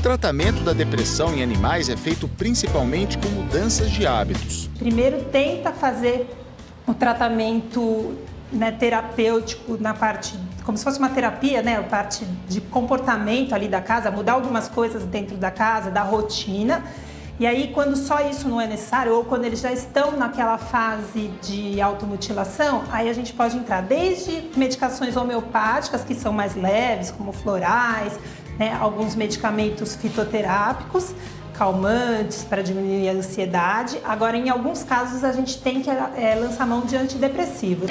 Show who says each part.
Speaker 1: tratamento da depressão em animais é feito principalmente com mudanças de hábitos.
Speaker 2: Primeiro, tenta fazer o tratamento, né, terapêutico na parte, como se fosse uma terapia, né, a parte de comportamento ali da casa, mudar algumas coisas dentro da casa, da rotina. E aí, quando só isso não é necessário, ou quando eles já estão naquela fase de automutilação, aí a gente pode entrar desde medicações homeopáticas, que são mais leves, como florais, né, alguns medicamentos fitoterápicos, calmantes para diminuir a ansiedade. Agora, em alguns casos, a gente tem que lançar mão de antidepressivos.